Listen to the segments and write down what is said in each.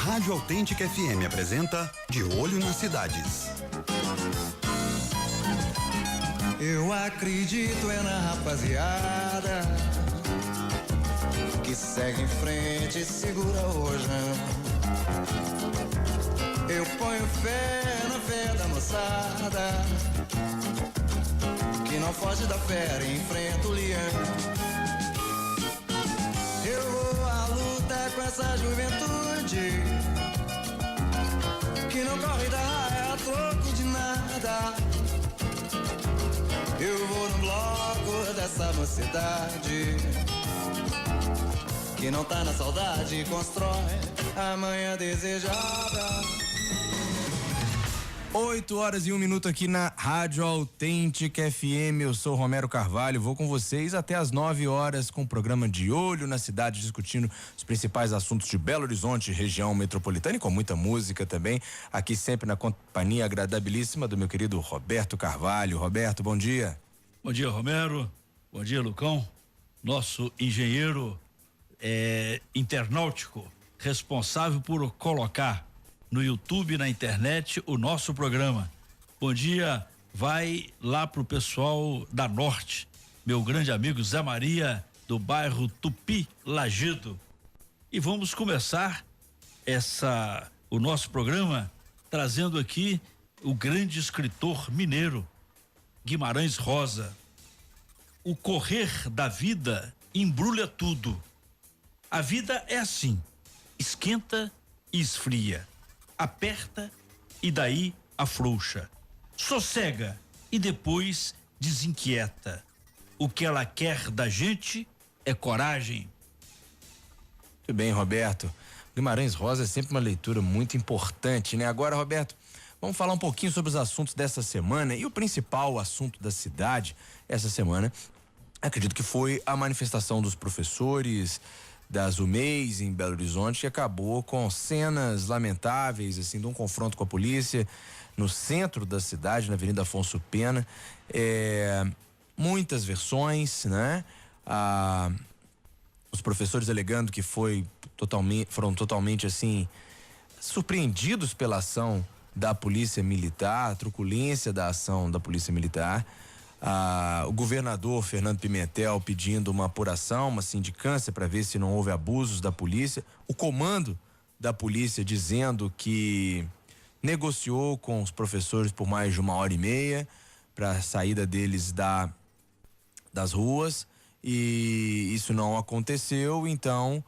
Rádio Autêntica FM apresenta De Olho nas Cidades. Eu acredito na rapaziada que segue em frente e segura o rojão. Eu ponho fé na fé da moçada que não foge da fera e enfrenta o leão. Eu vou à luta com essa juventude que não corre da raia a troco de nada. Eu vou no bloco dessa mocidade que não tá na saudade e constrói amanhã desejada. 8h01 aqui na Rádio Autêntica FM. Eu sou Romero Carvalho, vou com vocês até às 9h com o programa De Olho na Cidade, discutindo os principais assuntos de Belo Horizonte, região metropolitana, e com muita música também, aqui sempre na companhia agradabilíssima do meu querido Roberto Carvalho. Roberto, bom dia. Bom dia, Romero. Bom dia, Lucão. Nosso engenheiro internautico, responsável por colocar no YouTube e na internet o nosso programa. Bom dia, vai lá pro pessoal da Norte, meu grande amigo Zé Maria, do bairro Tupi Lagedo. E vamos começar o nosso programa trazendo aqui o grande escritor mineiro Guimarães Rosa. O correr da vida embrulha tudo. A vida é assim, esquenta e esfria, aperta e daí afrouxa, sossega e depois desinquieta. O que ela quer da gente é coragem. Muito bem, Roberto. Guimarães Rosa é sempre uma leitura muito importante, né? Agora, Roberto, vamos falar um pouquinho sobre os assuntos dessa semana, e o principal assunto da cidade essa semana, acredito que foi a manifestação dos professores das UMEIs em Belo Horizonte, que acabou com cenas lamentáveis, assim, de um confronto com a polícia no centro da cidade, na Avenida Afonso Pena. Muitas versões, né? Os professores alegando que foram totalmente assim surpreendidos pela ação da Polícia Militar, a truculência da ação da Polícia Militar. O governador Fernando Pimentel pedindo uma apuração, uma sindicância para ver se não houve abusos da polícia. O comando da polícia dizendo que negociou com os professores por mais de 1h30 para a saída deles das ruas, e isso não aconteceu. Então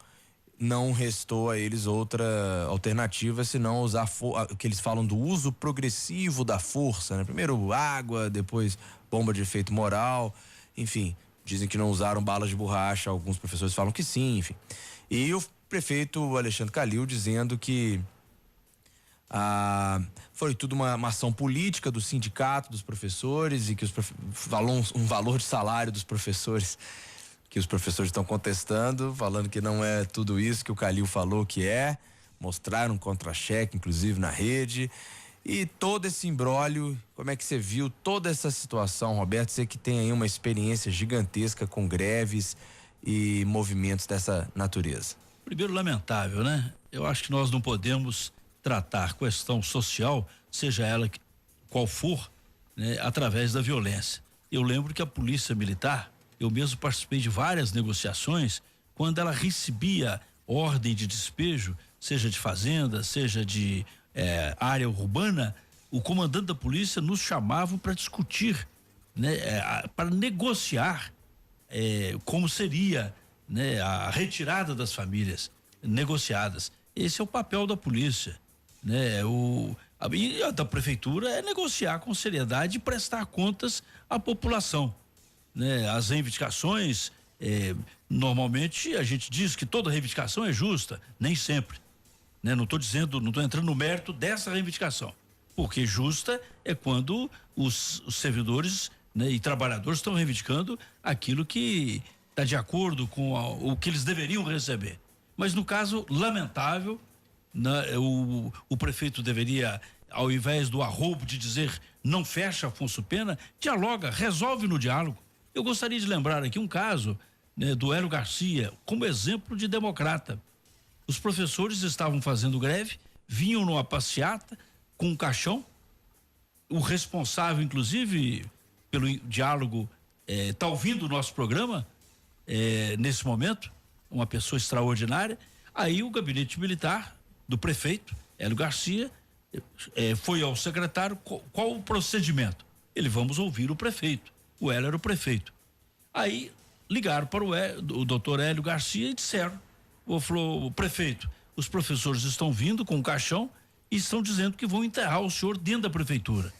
não restou a eles outra alternativa senão usar o que eles falam do uso progressivo da força, né? Primeiro água, depois bomba de efeito moral, enfim, dizem que não usaram balas de borracha, alguns professores falam que sim, enfim. E o prefeito Alexandre Calil dizendo que foi tudo uma ação política do sindicato dos professores, e que um valor de salário dos professores que os professores estão contestando, falando que não é tudo isso que o Calil falou que é. Mostraram um contra-cheque, inclusive, na rede. E todo esse imbróglio, como é que você viu toda essa situação, Roberto? Você que tem aí uma experiência gigantesca com greves e movimentos dessa natureza. Primeiro, lamentável, né? Eu acho que nós não podemos tratar questão social, seja ela qual for, né, através da violência. Eu lembro que a Polícia Militar, eu mesmo participei de várias negociações, quando ela recebia ordem de despejo, seja de fazenda, seja de área urbana, o comandante da polícia nos chamava para discutir, né, para negociar como seria, né, a retirada das famílias negociadas. Esse é o papel da polícia, né? A da prefeitura é negociar com seriedade e prestar contas à população, né? As reivindicações, normalmente a gente diz que toda reivindicação é justa, nem sempre, né? Não estou entrando no mérito dessa reivindicação, porque justa é quando os servidores, né, e trabalhadores estão reivindicando aquilo que está de acordo com o que eles deveriam receber. Mas no caso lamentável, né, o prefeito deveria, ao invés do arroubo de dizer não fecha Afonso Pena, dialoga, resolve no diálogo. Eu gostaria de lembrar aqui um caso, né, do Hélio Garcia, como exemplo de democrata. Os professores estavam fazendo greve, vinham numa passeata com um caixão. O responsável, inclusive, pelo diálogo, está ouvindo o nosso programa nesse momento, uma pessoa extraordinária. Aí o gabinete militar do prefeito, Hélio Garcia, foi ao secretário, qual o procedimento? Vamos ouvir o prefeito. O Hélio era o prefeito. Aí ligaram para o doutor Hélio Garcia e disseram, falou, o prefeito, os professores estão vindo com um caixão e estão dizendo que vão enterrar o senhor dentro da prefeitura.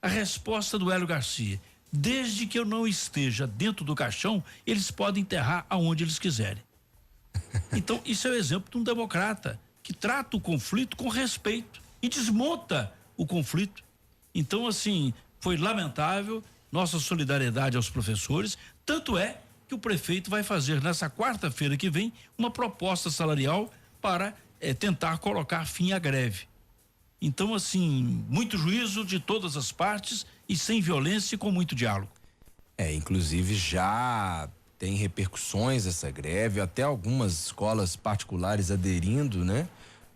A resposta do Hélio Garcia: desde que eu não esteja dentro do caixão, eles podem enterrar aonde eles quiserem. Então, isso é o exemplo de um democrata que trata o conflito com respeito e desmonta o conflito. Então, assim, foi lamentável. Nossa solidariedade aos professores. Tanto é que o prefeito vai fazer nessa quarta-feira que vem uma proposta salarial para tentar colocar fim à greve. Então, assim, muito juízo de todas as partes e sem violência e com muito diálogo. Inclusive já tem repercussões essa greve, até algumas escolas particulares aderindo, né?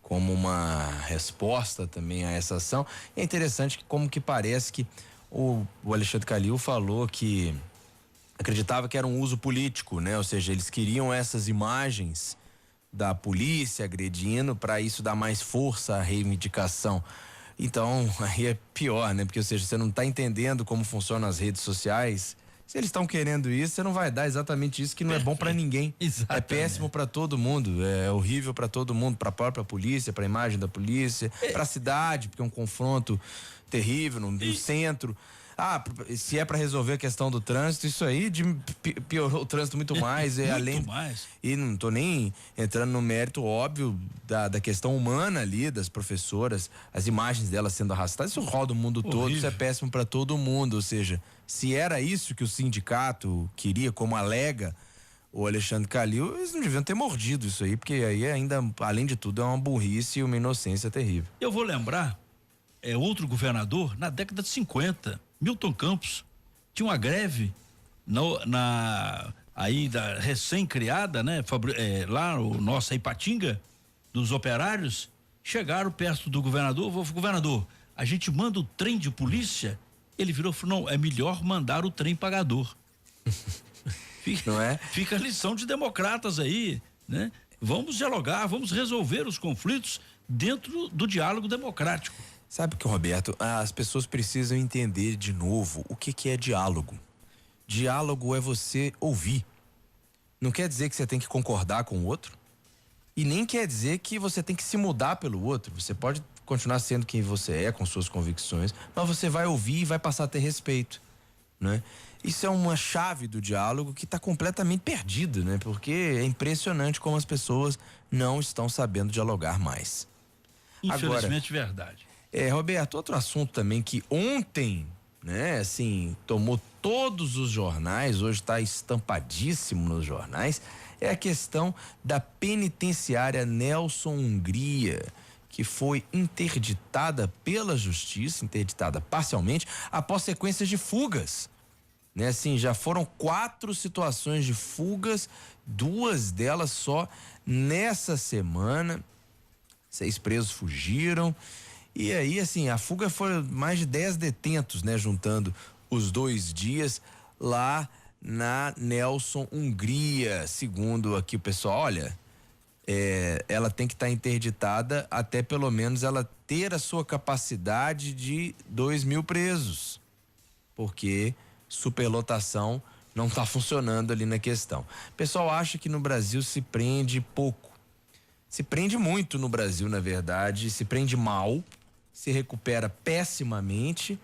Como uma resposta também a essa ação. É interessante que como que parece que o Alexandre Calil falou que acreditava que era um uso político, né? Ou seja, eles queriam essas imagens da polícia agredindo para isso dar mais força à reivindicação. Então, aí é pior, né? Porque, ou seja, você não está entendendo como funcionam as redes sociais. Se eles estão querendo isso, você não vai dar exatamente isso, que não é bom para ninguém. Exatamente. É péssimo para todo mundo, é horrível para todo mundo, para a própria polícia, para a imagem da polícia, para a cidade, porque é um confronto terrível no centro. Se é para resolver a questão do trânsito, isso aí piorou o trânsito muito mais. Muito além mais. E não tô nem entrando no mérito óbvio da questão humana ali, das professoras, as imagens delas sendo arrastadas, isso roda o mundo todo, isso é péssimo para todo mundo. Ou seja, se era isso que o sindicato queria, como alega o Alexandre Calil, eles não deviam ter mordido isso aí, porque aí ainda, além de tudo, é uma burrice e uma inocência terrível. Eu vou lembrar, outro governador, na década de 50, Milton Campos, tinha uma greve aí da recém-criada, né? Lá o nossa Ipatinga, dos operários, chegaram perto do governador, governador, a gente manda o trem de polícia. Ele virou e falou, não, é melhor mandar o trem pagador. Não é? Fica a lição de democratas aí, né? Vamos dialogar, vamos resolver os conflitos dentro do diálogo democrático. Sabe que, Roberto, as pessoas precisam entender de novo o que é diálogo. Diálogo é você ouvir. Não quer dizer que você tem que concordar com o outro e nem quer dizer que você tem que se mudar pelo outro. Você pode continuar sendo quem você é, com suas convicções, mas você vai ouvir e vai passar a ter respeito, né? Isso é uma chave do diálogo que está completamente perdida, né? Porque é impressionante como as pessoas não estão sabendo dialogar mais. Infelizmente, verdade. Roberto, outro assunto também que ontem, né, assim, tomou todos os jornais, hoje está estampadíssimo nos jornais, é a questão da penitenciária Nelson Hungria, que foi interditada pela justiça, interditada parcialmente, após sequências de fugas. Né, assim, já foram 4 situações de fugas, 2 delas só nessa semana. 6 presos fugiram. E aí, assim, a fuga foi mais de 10 detentos, né? Juntando os 2 dias lá na Nelson Hungria. Segundo aqui o pessoal, olha, ela tem que estar interditada até pelo menos ela ter a sua capacidade de 2.000 presos. Porque superlotação não está funcionando ali na questão. O pessoal acha que no Brasil se prende pouco. Se prende muito no Brasil, na verdade, se prende mal, se recupera pessimamente,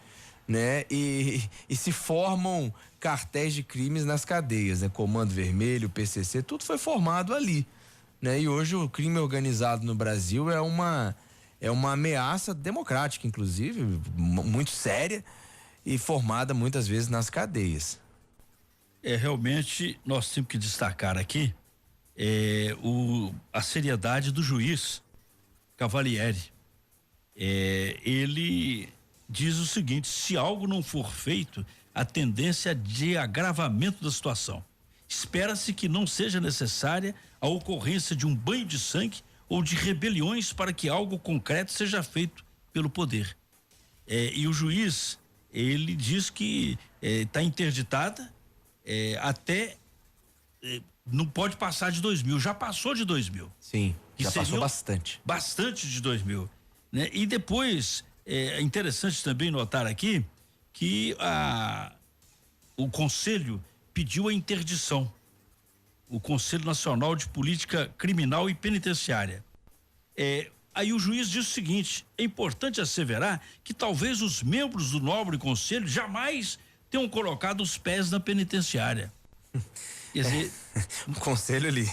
né? E se formam cartéis de crimes nas cadeias, né? Comando Vermelho, PCC, tudo foi formado ali, né? E hoje o crime organizado no Brasil é uma ameaça democrática, inclusive, muito séria e formada muitas vezes nas cadeias. Realmente nós temos que destacar aqui a seriedade do juiz Cavalieri. Ele diz o seguinte: se algo não for feito, a tendência é de agravamento da situação. Espera-se que não seja necessária a ocorrência de um banho de sangue ou de rebeliões para que algo concreto seja feito pelo poder. E o juiz, ele diz que está interditada até não pode passar de 2000, já passou de 2000. Sim, já passou bastante. Bastante de 2000, né? E depois é interessante também notar aqui que o Conselho pediu a interdição. O Conselho Nacional de Política Criminal e Penitenciária. Aí o juiz diz o seguinte: é importante asseverar que talvez os membros do nobre conselho jamais tenham colocado os pés na penitenciária. Quer dizer, o conselho ali.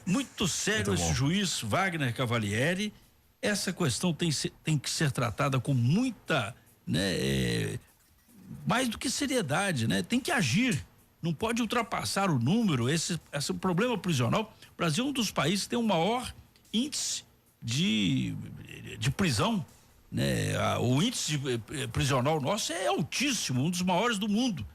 Muito sério Muito esse juiz Wagner Cavalieri. Essa questão tem que ser tratada com muita, né, mais do que seriedade, né? Tem que agir. Não pode ultrapassar o número. Esse problema prisional. O Brasil é um dos países que tem o maior índice de prisão, né? O índice prisional nosso é altíssimo, um dos maiores do mundo.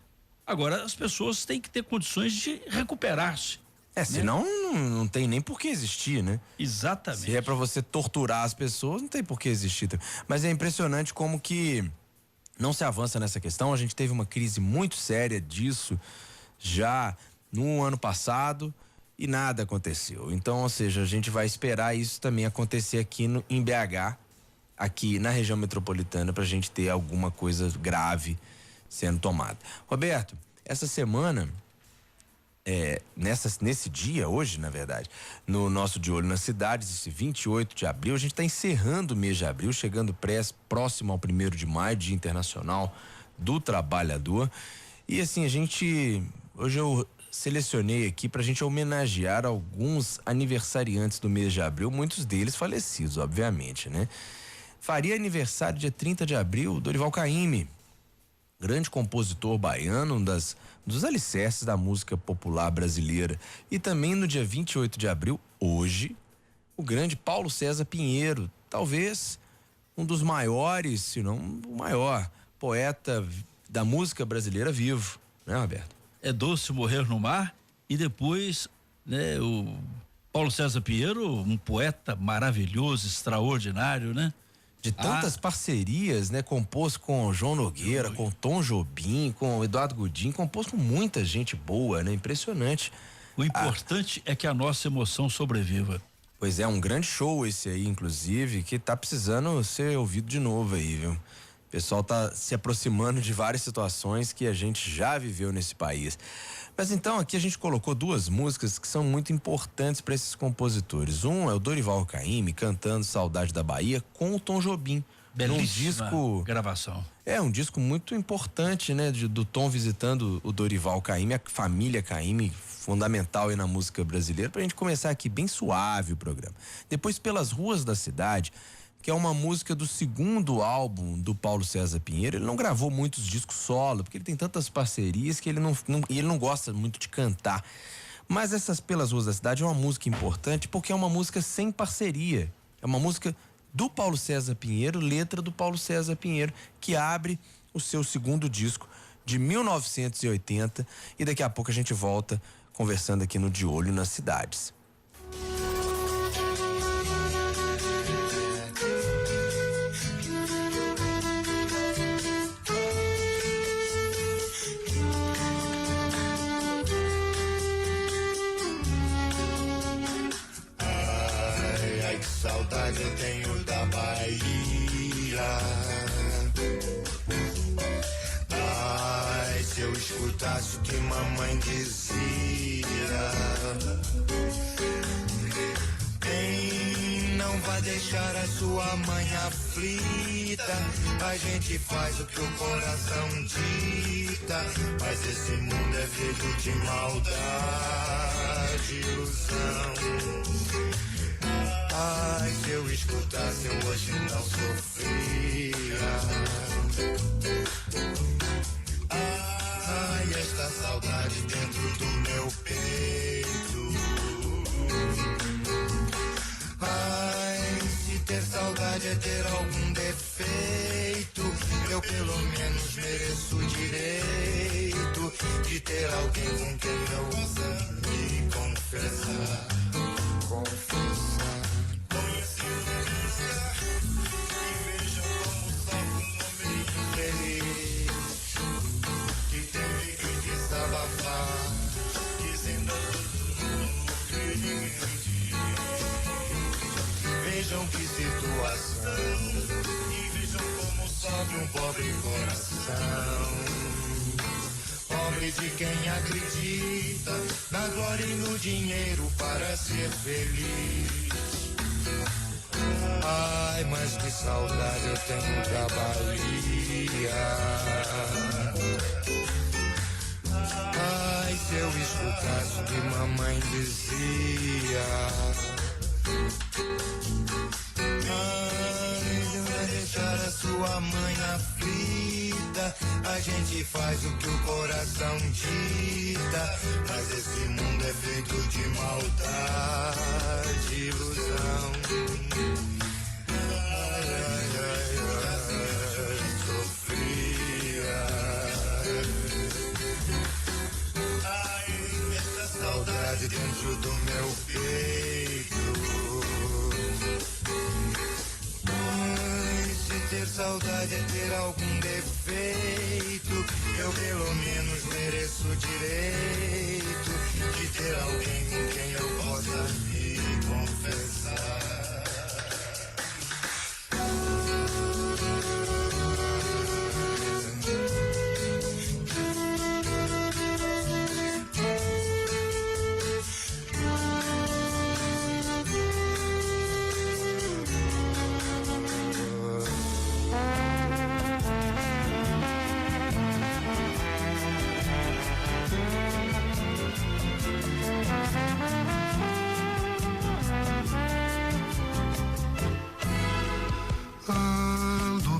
Agora as pessoas têm que ter condições de recuperar-se. Né? Senão não tem nem por que existir, né? Exatamente. Se é pra você torturar as pessoas, não tem por que existir. Mas é impressionante como que não se avança nessa questão. A gente teve uma crise muito séria disso já no ano passado e nada aconteceu. Então, ou seja, a gente vai esperar isso também acontecer aqui em BH, aqui na região metropolitana, pra gente ter alguma coisa grave sendo tomada. Roberto, essa semana, nesse dia, hoje, na verdade, no nosso De Olho nas Cidades, esse 28 de abril, a gente está encerrando o mês de abril, chegando próximo ao 1º de maio, Dia Internacional do Trabalhador. E assim, hoje eu selecionei aqui pra gente homenagear alguns aniversariantes do mês de abril, muitos deles falecidos, obviamente, né? Faria aniversário dia 30 de abril, Dorival Caymmi, grande compositor baiano, um dos alicerces da música popular brasileira. E também no dia 28 de abril, hoje, o grande Paulo César Pinheiro, talvez um dos maiores, se não o maior poeta da música brasileira vivo, né, Roberto? É doce morrer no mar. E depois, né, o Paulo César Pinheiro, um poeta maravilhoso, extraordinário, né? De tantas parcerias, né? Compôs com João Nogueira, com Tom Jobim, com Eduardo Gudim, compôs com muita gente boa, né? Impressionante. O importante é que a nossa emoção sobreviva. Pois é, um grande show esse aí, inclusive, que tá precisando ser ouvido de novo aí, viu? O pessoal tá se aproximando de várias situações que a gente já viveu nesse país. Mas então aqui a gente colocou duas músicas que são muito importantes para esses compositores. Um é o Dorival Caymmi cantando Saudade da Bahia com o Tom Jobim. Belíssima gravação. É um disco muito importante, né? Do Tom visitando o Dorival Caymmi, a família Caymmi, fundamental aí na música brasileira, pra gente começar aqui bem suave o programa. Depois Pelas Ruas da Cidade, que é uma música do segundo álbum do Paulo César Pinheiro. Ele não gravou muitos discos solo, porque ele tem tantas parcerias que ele não gosta muito de cantar. Mas essas Pelas Ruas da Cidade é uma música importante porque é uma música sem parceria. É uma música do Paulo César Pinheiro, letra do Paulo César Pinheiro, que abre o seu segundo disco de 1980. E daqui a pouco a gente volta conversando aqui no De Olho nas Cidades. Saudade eu tenho da Bahia. Ai, se eu escutasse o que mamãe dizia. Quem não vai deixar a sua mãe aflita? A gente faz o que o coração dita. Mas esse mundo é feito de maldade e ilusão. Ai, se eu escutasse, eu hoje não sofria. Ai, esta saudade dentro do meu peito. Ai, se ter saudade é ter algum defeito, eu pelo menos mereço o direito de ter alguém com quem eu possa me confessar. vejam que situação, e vejam como sofre um pobre coração. Pobre de quem acredita na glória e no dinheiro para ser feliz. Ai, mas que saudade eu tenho da Bahia. Ai, se eu escutasse o que mamãe dizia. Ai, vai deixar a sua mãe aflita. A gente faz o que o coração dita, mas esse mundo é feito de maldade, ilusão. Ai, ai, ai, ai, sofria. Ai, essa saudade dentro do meu peito. Ter saudade é ter algum defeito. Eu pelo menos mereço o direito de ter alguém com quem eu possa me confessar.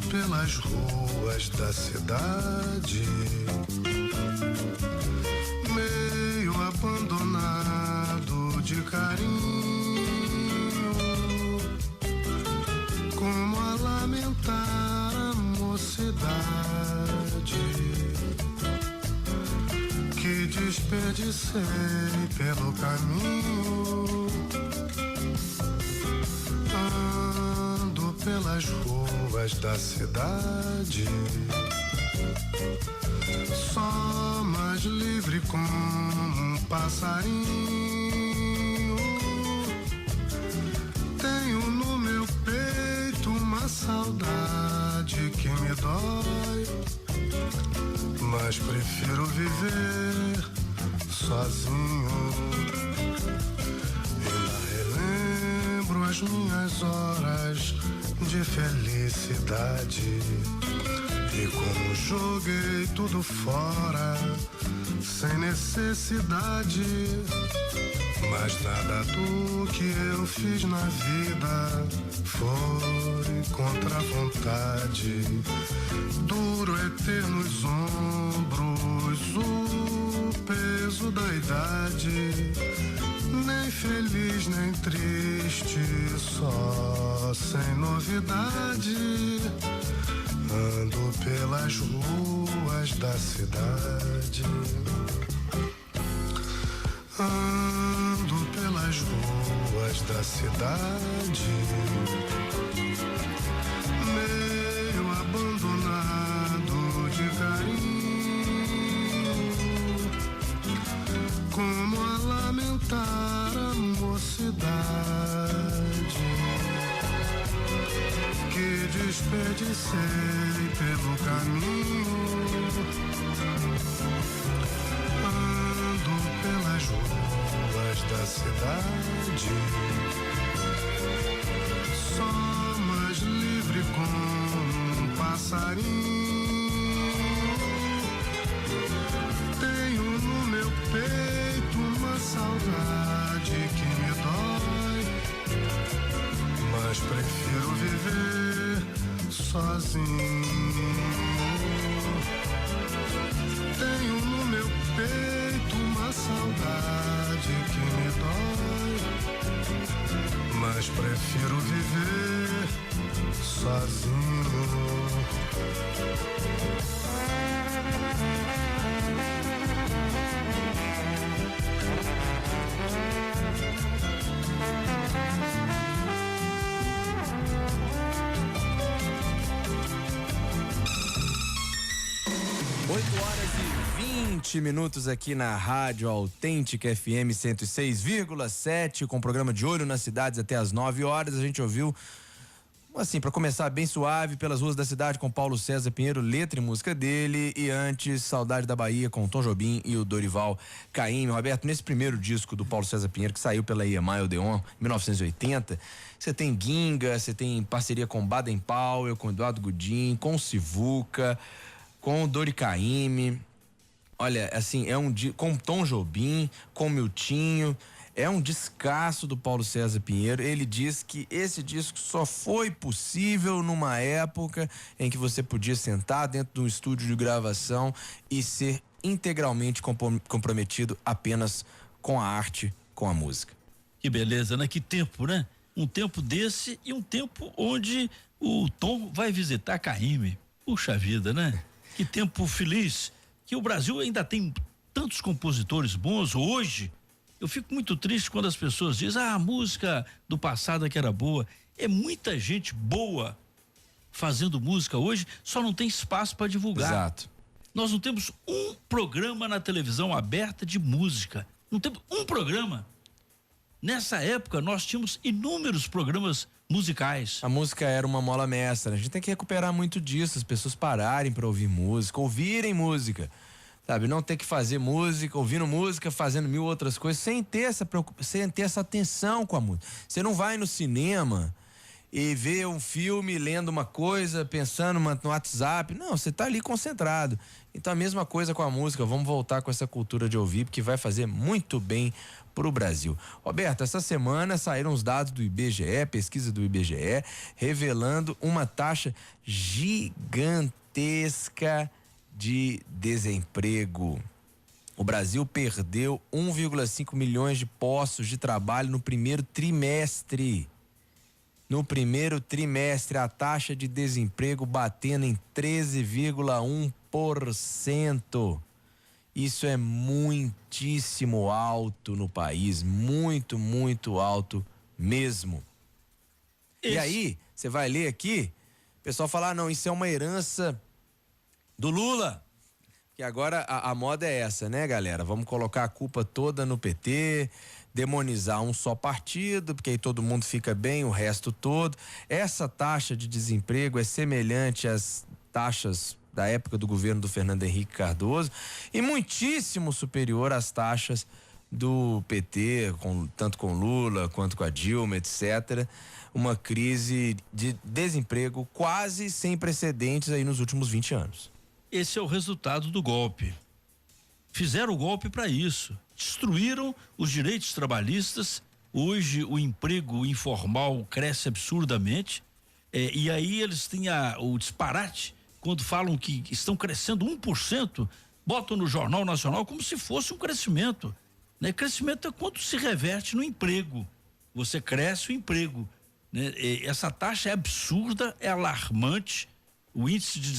Pelas ruas da cidade, meio abandonado de carinho, como a lamentar a mocidade que desperdicei pelo caminho. Ando pelas ruas da cidade, só mais livre como um passarinho. Tenho no meu peito uma saudade que me dói, mas prefiro viver sozinho. Ainda relembro as minhas horas de felicidade e como joguei tudo fora sem necessidade. Mas nada do que eu fiz na vida foi contra a vontade. Duro é ter nos ombros o peso da idade. Nem feliz, nem triste, só sem novidade. Ando pelas ruas da cidade. Ando pelas ruas da cidade, meio abandonado de carinho, como a lamentar a mocidade que desperdicei pelo caminho. Ando pelas ruas da cidade, só mais livre como um passarinho. Tenho no meu peito uma saudade que me dói, mas prefiro viver sozinho. Tenho no meu peito uma saudade que me dói, mas prefiro viver sozinho. 20 minutos aqui na Rádio Autêntica FM 106,7, com o programa De Olho nas Cidades até as 9 horas. A gente ouviu, assim, para começar bem suave, Pelas Ruas da Cidade com Paulo César Pinheiro, letra e música dele, e antes Saudade da Bahia com Tom Jobim e o Dorival Caymmi. Roberto, nesse primeiro disco do Paulo César Pinheiro, que saiu pela EMI Odeon em 1980, você tem Ginga, você tem parceria com Baden Powell, com Eduardo Gudim, com Sivuca, com o Dori Caymmi. Olha, assim, com Tom Jobim, com Miltinho, é um descasso do Paulo César Pinheiro. Ele diz que esse disco só foi possível numa época em que você podia sentar dentro de um estúdio de gravação e ser integralmente comprometido apenas com a arte, com a música. Que beleza, né? Que tempo, né? Um tempo desse e um tempo onde o Tom vai visitar Caymmi. Puxa vida, né? Que tempo feliz. Que o Brasil ainda tem tantos compositores bons. Hoje, eu fico muito triste quando as pessoas dizem, a música do passado é que era boa. É muita gente boa fazendo música hoje, só não tem espaço para divulgar. Exato. Nós não temos um programa na televisão aberta de música. Não temos um programa. Nessa época, nós tínhamos inúmeros programas musicais. A música era uma mola mestra. A gente tem que recuperar muito disso, as pessoas pararem para ouvir música, ouvirem música, sabe? Não ter que fazer música, ouvindo música, fazendo mil outras coisas, sem ter essa atenção com a música. Você não vai no cinema e vê um filme, lendo uma coisa, pensando no WhatsApp. Não, você tá ali concentrado. Então a mesma coisa com a música, vamos voltar com essa cultura de ouvir, porque vai fazer muito bem pro Brasil. Roberto, essa semana saíram os dados do IBGE, pesquisa do IBGE, revelando uma taxa gigantesca de desemprego. O Brasil perdeu 1,5 milhões de postos de trabalho no primeiro trimestre. No primeiro trimestre, a taxa de desemprego batendo em 13,1%. Isso é muitíssimo alto no país, muito, muito alto mesmo. E aí, você vai ler aqui, o pessoal fala, não, isso é uma herança do Lula. Que agora a moda é essa, né, galera? Vamos colocar a culpa toda no PT, demonizar um só partido, porque aí todo mundo fica bem, o resto todo. Essa taxa de desemprego é semelhante às taxas da época do governo do Fernando Henrique Cardoso e muitíssimo superior às taxas do PT, tanto com Lula quanto com a Dilma, etc. Uma crise de desemprego quase sem precedentes aí nos últimos 20 anos. Esse é o resultado do golpe. Fizeram o golpe para isso. Destruíram os direitos trabalhistas. Hoje o emprego informal cresce absurdamente. E aí eles têm o disparate quando falam que estão crescendo 1%, botam no Jornal Nacional como se fosse um crescimento. Né? Crescimento é quando se reverte no emprego. Você cresce o emprego. Né? Essa taxa é absurda, é alarmante. O índice de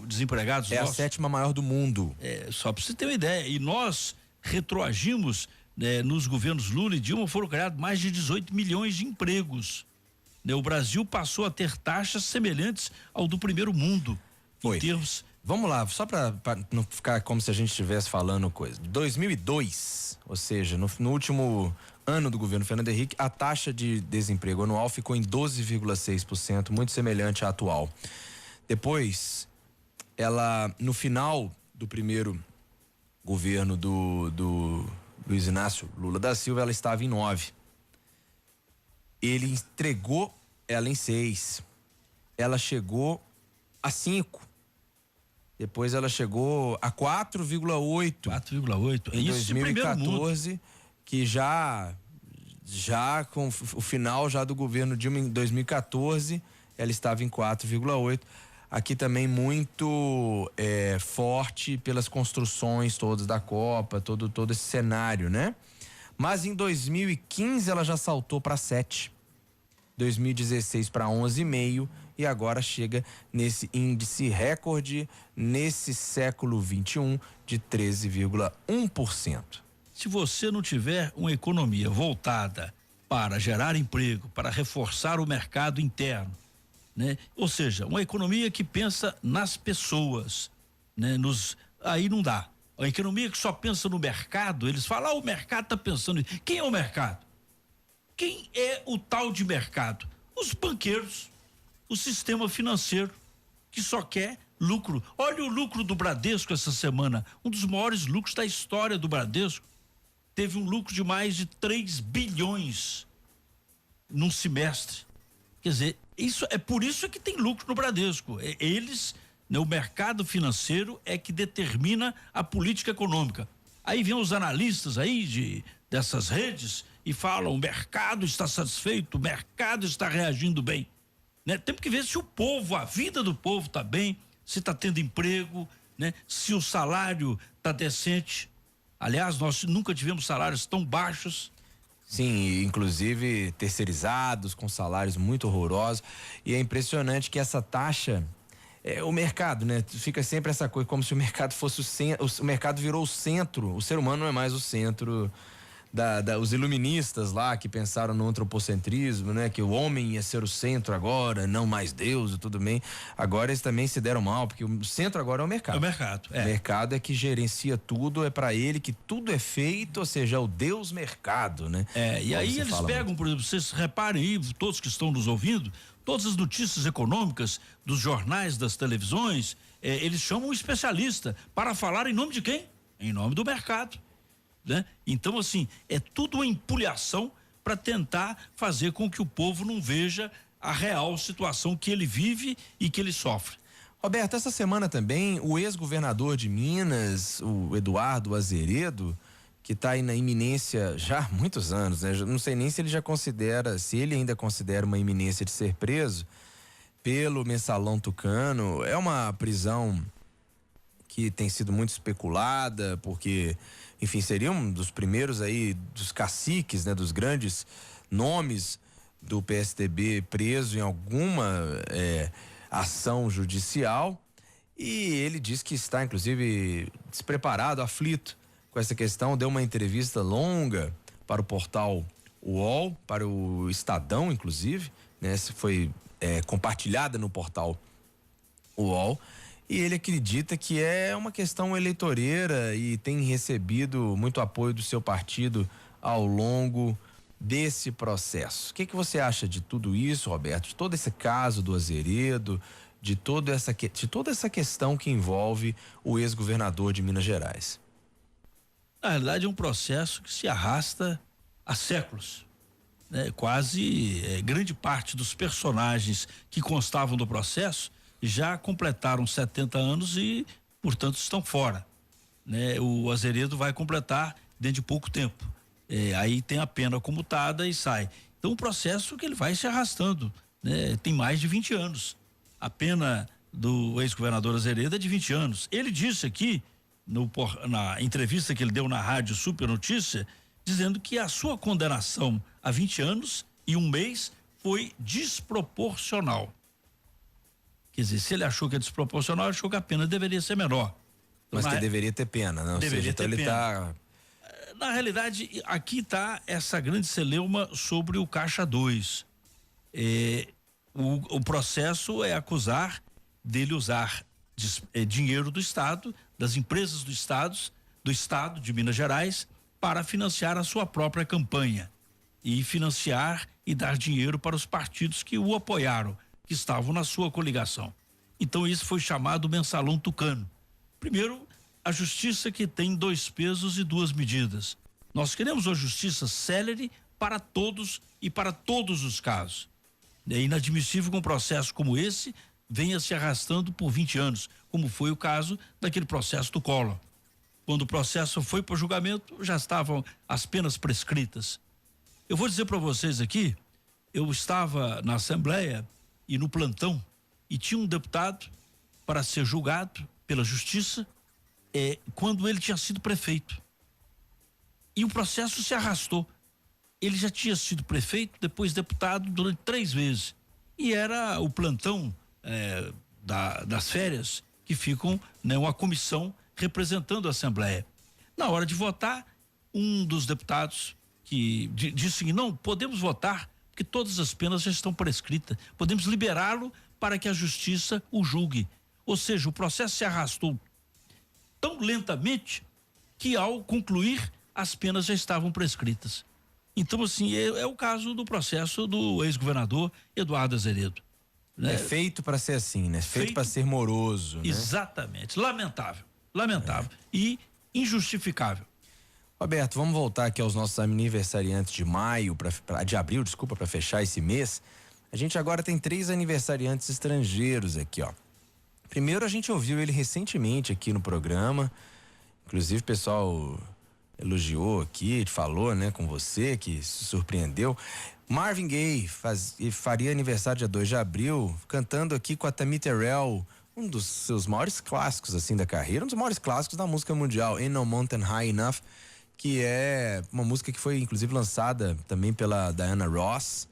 desempregados é a 7ª maior do mundo. Só para você ter uma ideia. E nós retroagimos, né, nos governos Lula e Dilma foram criados mais de 18 milhões de empregos. Né? O Brasil passou a ter taxas semelhantes ao do primeiro mundo. Foi. Em termos... Vamos lá, só para não ficar como se a gente estivesse falando coisa. 2002, ou seja, no último ano do governo Fernando Henrique, a taxa de desemprego anual ficou em 12,6%, muito semelhante à atual. Depois, no final do primeiro governo do Luiz Inácio Lula da Silva, ela estava em 9%. Ele entregou ela em 6%. Ela chegou a 5%. Depois ela chegou a 4,8%. 4,8%. Em 2014, que já com o final já do governo Dilma em 2014, ela estava em 4,8%. Aqui também muito forte pelas construções todas da Copa, todo esse cenário, né? Mas em 2015 ela já saltou para 7%, 2016 para 11,5% e agora chega nesse índice recorde nesse século 21 de 13,1%. Se você não tiver uma economia voltada para gerar emprego, para reforçar o mercado interno, né? Ou seja, uma economia que pensa nas pessoas, né? Aí não dá. A economia que só pensa no mercado, eles falam, o mercado está pensando. Quem é o mercado? Quem é o tal de mercado? Os banqueiros, o sistema financeiro, que só quer lucro. Olha o lucro do Bradesco essa semana, um dos maiores lucros da história do Bradesco. Teve um lucro de mais de 3 bilhões num semestre. Quer dizer, isso é por isso que tem lucro no Bradesco. Eles, né, o mercado financeiro é que determina a política econômica. Aí vem os analistas aí dessas redes e falam: o mercado está satisfeito, o mercado está reagindo bem. Né? Temos que ver se o povo, a vida do povo está bem, se está tendo emprego, né? Se o salário está decente. Aliás, nós nunca tivemos salários tão baixos. Sim, inclusive terceirizados, com salários muito horrorosos. E é impressionante que essa taxa, o mercado, né? Fica sempre essa coisa, como se o mercado fosse o centro, o mercado virou o centro, o ser humano não é mais o centro. Os iluministas lá que pensaram no antropocentrismo, né? Que o homem ia ser o centro agora, não mais Deus e tudo bem. Agora eles também se deram mal, porque o centro agora é o mercado. É o mercado, O mercado é que gerencia tudo, é para ele que tudo é feito, ou seja, é o Deus mercado, né? E aí eles pegam, muito. por exemplo, vocês reparem aí, todos que estão nos ouvindo, todas as notícias econômicas dos jornais, das televisões, eles chamam um especialista para falar em nome de quem? Em nome do mercado. Né? Então, assim, é tudo uma empulhação para tentar fazer com que o povo não veja a real situação que ele vive e que ele sofre. Roberto, essa semana também o ex-governador de Minas, o Eduardo Azeredo, que está aí na iminência já há muitos anos, né? Não sei nem se ele já considera, se ele ainda considera uma iminência de ser preso pelo Mensalão Tucano. É uma prisão que tem sido muito especulada, porque, enfim, seria um dos primeiros aí, dos caciques, né? Dos grandes nomes do PSDB preso em alguma ação judicial. E ele diz que está, inclusive, despreparado, aflito com essa questão. Deu uma entrevista longa para o portal UOL, para o Estadão, inclusive, né? Foi compartilhada no portal UOL. E ele acredita que é uma questão eleitoreira e tem recebido muito apoio do seu partido ao longo desse processo. O que você acha de tudo isso, Roberto? De todo esse caso do Azeredo, de toda essa questão que envolve o ex-governador de Minas Gerais? Na realidade, é um processo que se arrasta há séculos. Né? Quase grande parte dos personagens que constavam do processo já completaram 70 anos e, portanto, estão fora. Né? O Azeredo vai completar dentro de pouco tempo. Aí tem a pena comutada e sai. Então, um processo que ele vai se arrastando. Né? Tem mais de 20 anos. A pena do ex-governador Azeredo é de 20 anos. Ele disse aqui, na entrevista que ele deu na rádio Super Notícia, dizendo que a sua condenação a 20 anos e 1 mês foi desproporcional. Quer dizer, se ele achou que é desproporcional, achou que a pena deveria ser menor. Então, mas que deveria ter pena, não? Deveria ter pena. Tá... Na realidade, aqui está essa grande celeuma sobre o Caixa 2. O processo é acusar dele usar dinheiro do Estado, das empresas do Estado de Minas Gerais, para financiar a sua própria campanha e financiar e dar dinheiro para os partidos que o apoiaram, que estavam na sua coligação. Então isso foi chamado Mensalão Tucano. Primeiro, a justiça que tem 2 pesos e 2 medidas. Nós queremos uma justiça célere para todos e para todos os casos. É inadmissível que um processo como esse venha se arrastando por 20 anos, como foi o caso daquele processo do Collor. Quando o processo foi para o julgamento, já estavam as penas prescritas. Eu vou dizer para vocês aqui, eu estava na Assembleia e no plantão, e tinha um deputado para ser julgado pela justiça quando ele tinha sido prefeito. E o processo se arrastou. Ele já tinha sido prefeito, depois deputado durante 3 vezes. E era o plantão das férias que ficam, né, uma comissão representando a Assembleia. Na hora de votar, um dos deputados que disse que não, podemos votar, porque todas as penas já estão prescritas. Podemos liberá-lo para que a justiça o julgue. Ou seja, o processo se arrastou tão lentamente que ao concluir as penas já estavam prescritas. Então, assim, é o caso do processo do ex-governador Eduardo Azeredo. Né? É feito para ser assim, né? Feito para ser moroso. Né? Exatamente. Lamentável. E injustificável. Roberto, vamos voltar aqui aos nossos aniversariantes de de abril, para fechar esse mês. A gente agora tem 3 aniversariantes estrangeiros aqui, ó. Primeiro, a gente ouviu ele recentemente aqui no programa. Inclusive, o pessoal elogiou aqui, falou, né, com você, que se surpreendeu. Marvin Gaye faria aniversário dia 2 de abril, cantando aqui com a Tammy Terrell, um dos seus maiores clássicos, assim, da carreira, um dos maiores clássicos da música mundial, Ain't No Mountain High Enough, que é uma música que foi, inclusive, lançada também pela Diana Ross.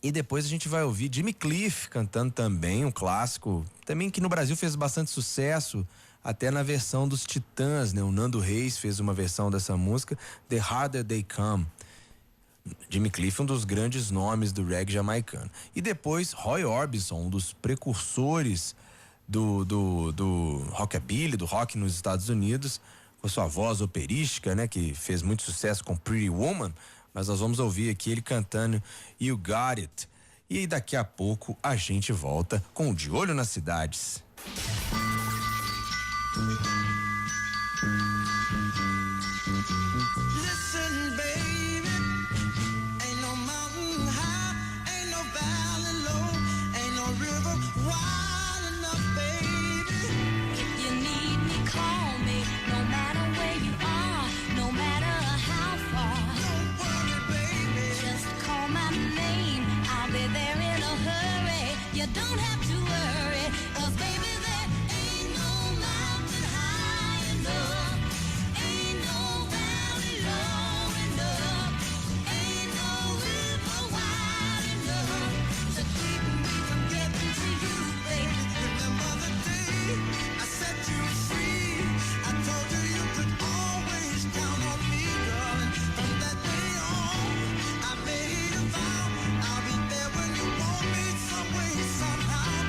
E depois a gente vai ouvir Jimmy Cliff cantando também, um clássico, também que no Brasil fez bastante sucesso, até na versão dos Titãs, né? O Nando Reis fez uma versão dessa música, The Harder They Come. Jimmy Cliff, um dos grandes nomes do reggae jamaicano. E depois Roy Orbison, um dos precursores do rockabilly, do rock nos Estados Unidos, com sua voz operística, né? Que fez muito sucesso com Pretty Woman. Mas nós vamos ouvir aqui ele cantando You Got It. E daqui a pouco a gente volta com o De Olho nas Cidades. Listen, baby, ain't no mountain high, ain't no valley low, ain't no river wide enough, baby. If you need me, call me, no matter where you are, no matter how far. Don't worry, baby, Just call my name, I'll be there in a hurry. You don't have to worry, 'cause baby, there ain't no mountain high enough, ain't no valley low enough, ain't no river wide enough to keep me from getting to you, baby. remember the day I set you free. I told you you could always count on me, darling. From that day on, I made a vow I'll be there when you want me, some way, somehow.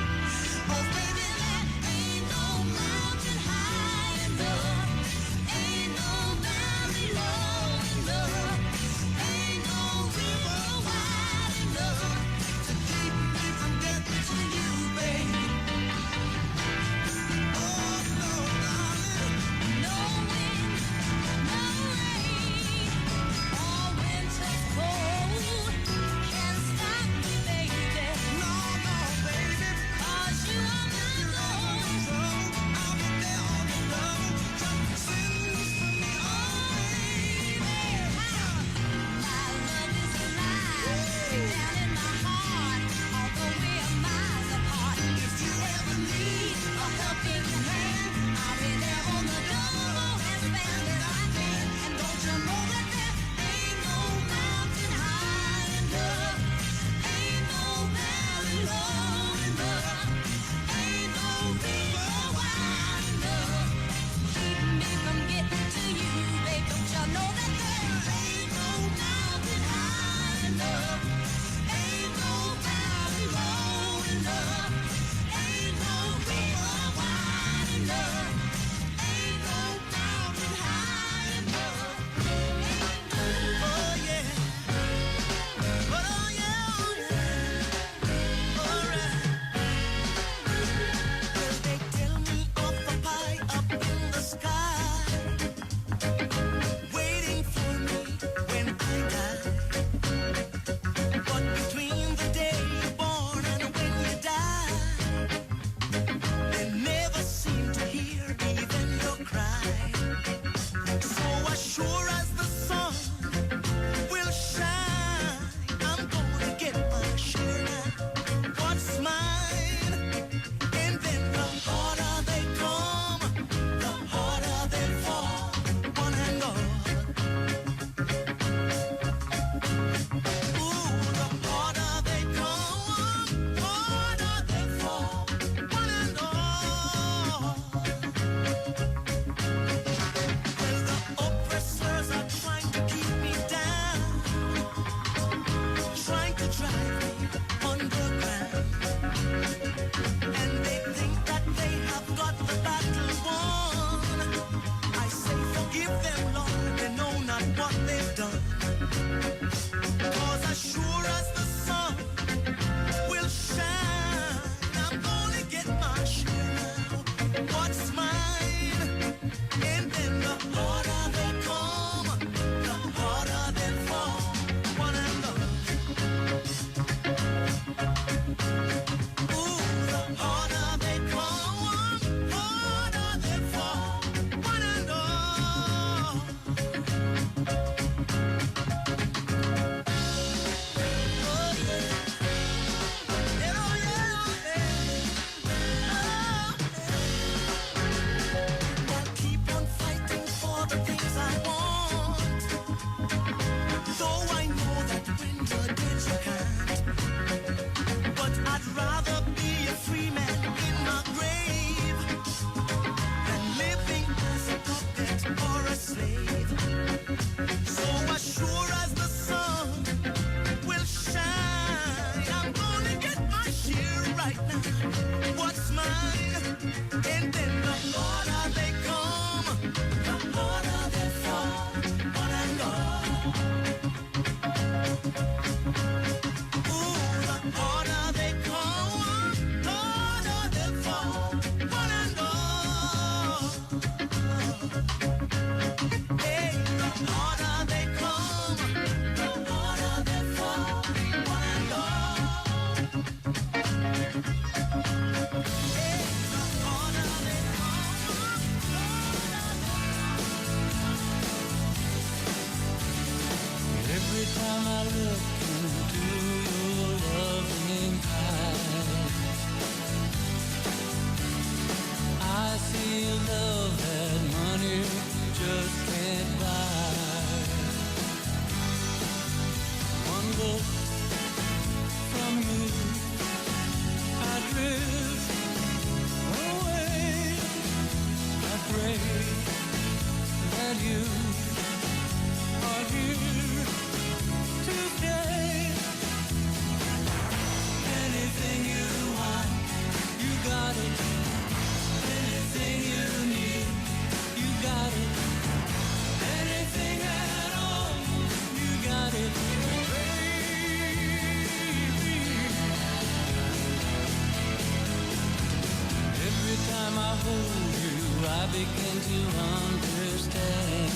hold you, I begin to understand.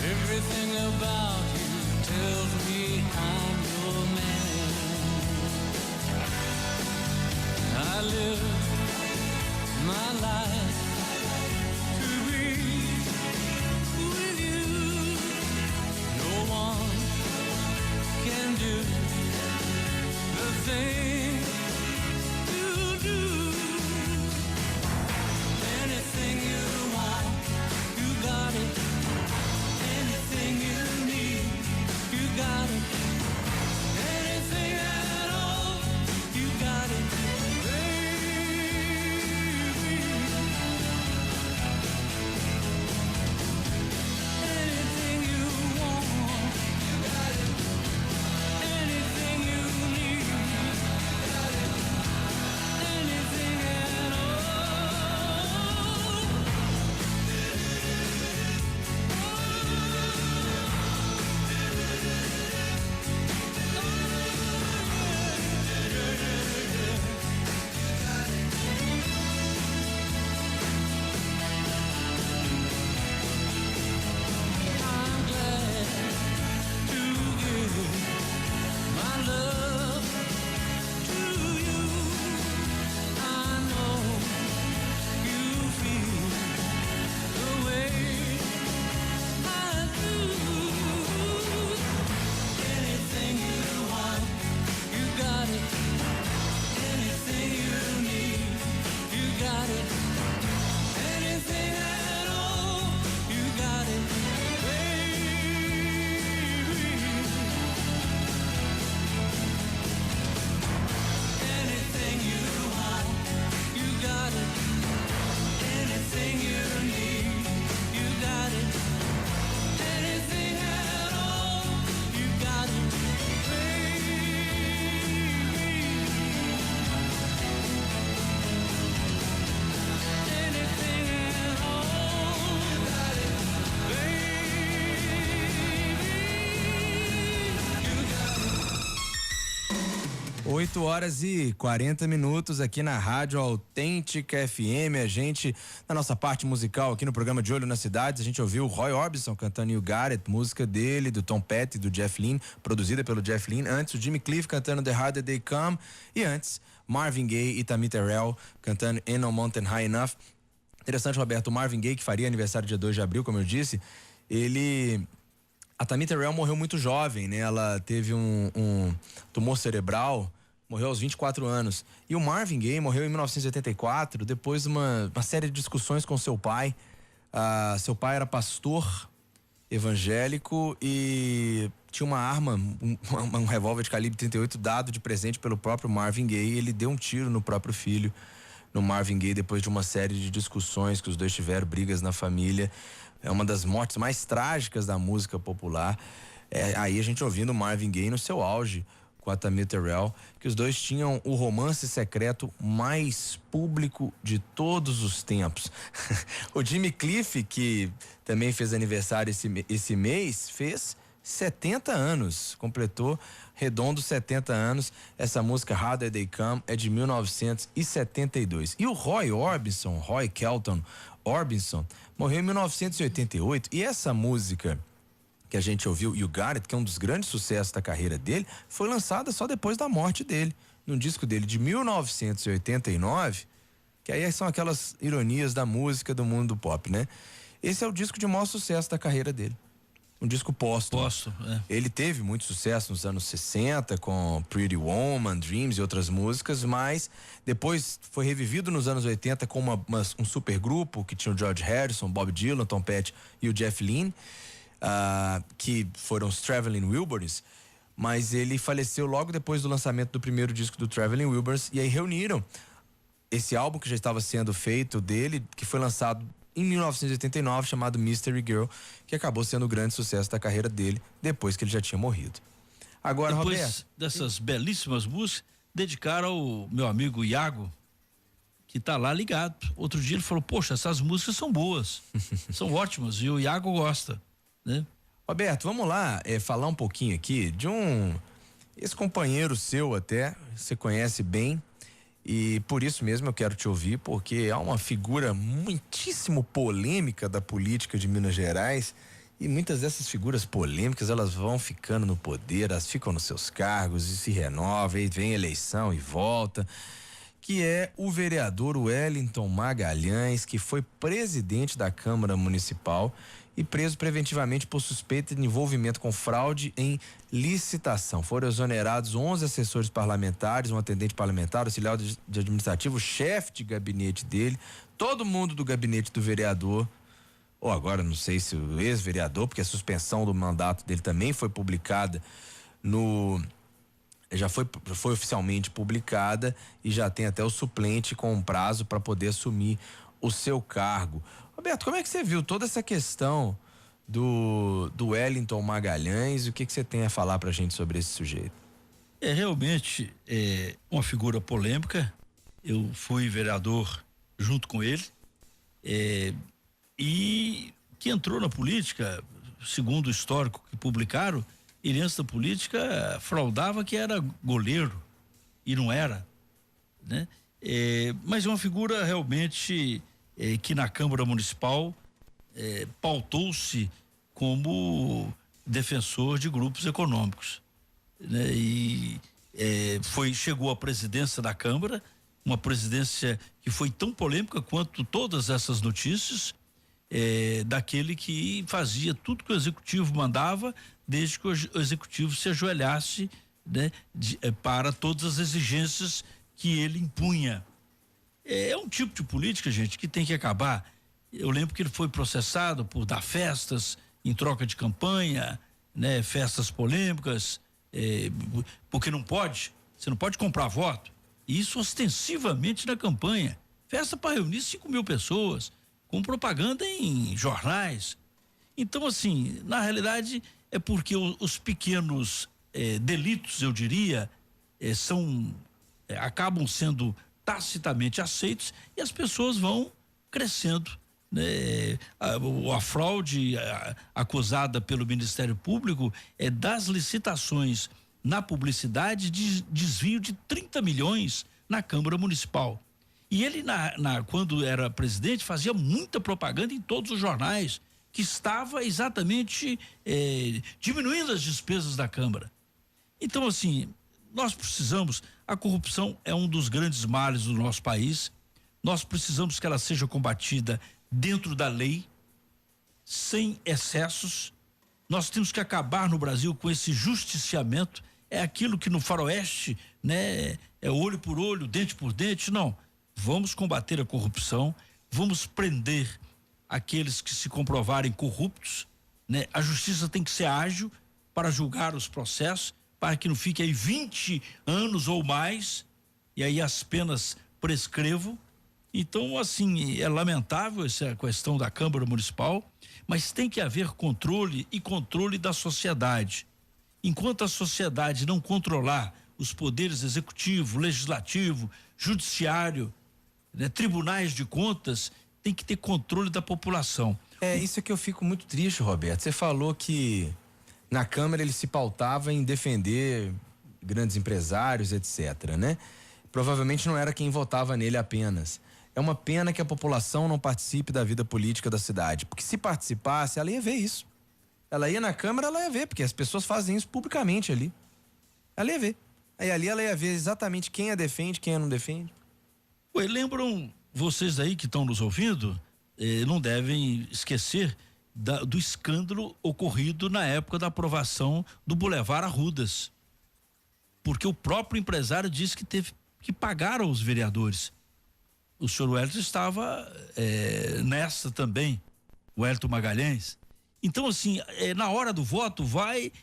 Everything about you tells me I'm your man. I live my life to be with you. No one can do the thing you do. Anything you want, you got it. Anything you need, you got it. Anything at all, you got it, baby. Anything you want, you got it. Anything you need, you got it. Anything at all. I'm glad to give my love to you. I know you feel the way I do. Anything you want, you got it. Anything you need, you got it. Anything at all, you got it, baby. Anything you want, you got it. Anything you need, you got it. Anything at all, you got it, baby. Anything at all, you got it, baby. You got it. 8h40 aqui na Rádio Autêntica FM. A gente, na nossa parte musical aqui no programa De Olho nas Cidades, a gente ouviu o Roy Orbison cantando You Got It, música dele, do Tom Petty e do Jeff Lynne, produzida pelo Jeff Lynne. Antes, o Jimmy Cliff cantando The Harder They Come. E antes, Marvin Gaye e Tammy Terrell cantando Ain't No Mountain High Enough. Interessante, Roberto, o Marvin Gaye, que faria aniversário dia 2 de abril, como eu disse, a Tammy Terrell morreu muito jovem, né? Ela teve um tumor cerebral, morreu aos 24 anos. E o Marvin Gaye morreu em 1984, depois de uma série de discussões com seu pai. Seu pai era pastor evangélico e tinha uma arma, um revólver de calibre 38 dado de presente pelo próprio Marvin Gaye. Ele deu um tiro no próprio filho, no Marvin Gaye, depois de uma série de discussões que os dois tiveram, brigas na família. É uma das mortes mais trágicas da música popular. Aí a gente ouvindo Marvin Gaye no seu auge com a Tammy Terrell, que os dois tinham o romance secreto mais público de todos os tempos. O Jimmy Cliff, que também fez aniversário esse mês, fez 70 anos, completou redondo 70 anos. Essa música Harder They Come é de 1972. E o Roy Kelton Orbison, morreu em 1988. E essa música que a gente ouviu, You Got It, que é um dos grandes sucessos da carreira dele, foi lançada só depois da morte dele, num disco dele de 1989, que aí são aquelas ironias da música do mundo do pop, né? Esse é o disco de maior sucesso da carreira dele. Um disco póstumo. Ele teve muito sucesso nos anos 60 com Pretty Woman, Dreams e outras músicas, mas depois foi revivido nos anos 80 com um supergrupo que tinha o George Harrison, Bob Dylan, Tom Petty e o Jeff Lynne, que foram os Traveling Wilburys, mas ele faleceu logo depois do lançamento do primeiro disco do Traveling Wilburys, e aí reuniram esse álbum que já estava sendo feito dele, que foi lançado em 1989, chamado Mystery Girl, que acabou sendo o grande sucesso da carreira dele, depois que ele já tinha morrido. Agora, depois Roberto, dessas belíssimas músicas, dedicaram ao meu amigo Iago, que tá lá ligado. Outro dia ele falou, poxa, essas músicas são boas, são ótimas, e o Iago gosta, né? Roberto, vamos lá falar um pouquinho aqui de esse companheiro seu até, você conhece bem, E por isso mesmo eu quero te ouvir, porque há uma figura muitíssimo polêmica da política de Minas Gerais, e muitas dessas figuras polêmicas, elas vão ficando no poder, elas ficam nos seus cargos e se renovam, e vem eleição e volta, que é o vereador Wellington Magalhães, que foi presidente da Câmara Municipal e preso preventivamente por suspeita de envolvimento com fraude em licitação. Foram exonerados 11 assessores parlamentares, um atendente parlamentar, auxiliar de administrativo, o chefe de gabinete dele, todo mundo do gabinete do vereador, ou agora não sei se o ex-vereador, porque a suspensão do mandato dele também foi publicada já foi oficialmente publicada, e já tem até o suplente com um prazo para poder assumir o seu cargo. Roberto, como é que você viu toda essa questão do Wellington Magalhães? O que você tem a falar pra gente sobre esse sujeito? É realmente uma figura polêmica. Eu fui vereador junto com ele, e que entrou na política, segundo o histórico que publicaram, ele antes da política fraudava que era goleiro e não era, né? Mas é uma figura realmente que na Câmara Municipal pautou-se como defensor de grupos econômicos, né? E chegou à presidência da Câmara, uma presidência que foi tão polêmica quanto todas essas notícias, daquele que fazia tudo que o executivo mandava, desde que o executivo se ajoelhasse, né, para todas as exigências que ele impunha. É um tipo de política, gente, que tem que acabar. Eu lembro que ele foi processado por dar festas em troca de campanha, né, festas polêmicas, porque você não pode comprar voto. E isso ostensivamente na campanha. Festa para reunir 5.000 pessoas, com propaganda em jornais. Então, assim, na realidade, é porque os pequenos delitos, eu diria, acabam sendo tacitamente aceitos, e as pessoas vão crescendo, né? A fraude acusada pelo Ministério Público das licitações na publicidade, de desvio de 30 milhões na Câmara Municipal. E ele, quando era presidente, fazia muita propaganda em todos os jornais, que estava exatamente diminuindo as despesas da Câmara. Então, assim, a corrupção é um dos grandes males do nosso país. Nós precisamos que ela seja combatida dentro da lei, sem excessos. Nós temos que acabar no Brasil com esse justiciamento. É aquilo que no faroeste, né, é olho por olho, dente por dente. Não. Vamos combater a corrupção, vamos prender aqueles que se comprovarem corruptos, né? A justiça tem que ser ágil para julgar os processos, para que não fique aí 20 anos ou mais, e aí as penas prescrevam. Então, assim, é lamentável essa questão da Câmara Municipal, mas tem que haver controle, e controle da sociedade. Enquanto a sociedade não controlar os poderes executivo, legislativo, judiciário, né, tribunais de contas, tem que ter controle da população. Isso que eu fico muito triste, Roberto. Você falou que na Câmara ele se pautava em defender grandes empresários, etc, né? Provavelmente não era quem votava nele apenas. É uma pena que a população não participe da vida política da cidade, porque se participasse, ela ia ver isso. Ela ia na Câmara, ela ia ver, porque as pessoas fazem isso publicamente ali. Ela ia ver. Aí ali ela ia ver exatamente quem a defende, quem a não defende. Lembram, vocês aí que estão nos ouvindo, não devem esquecer do escândalo ocorrido na época da aprovação do Boulevard Arrudas, porque o próprio empresário disse que teve que pagar aos vereadores. O senhor Wellington estava nessa também, o Wellington Magalhães. Então, assim, na hora do voto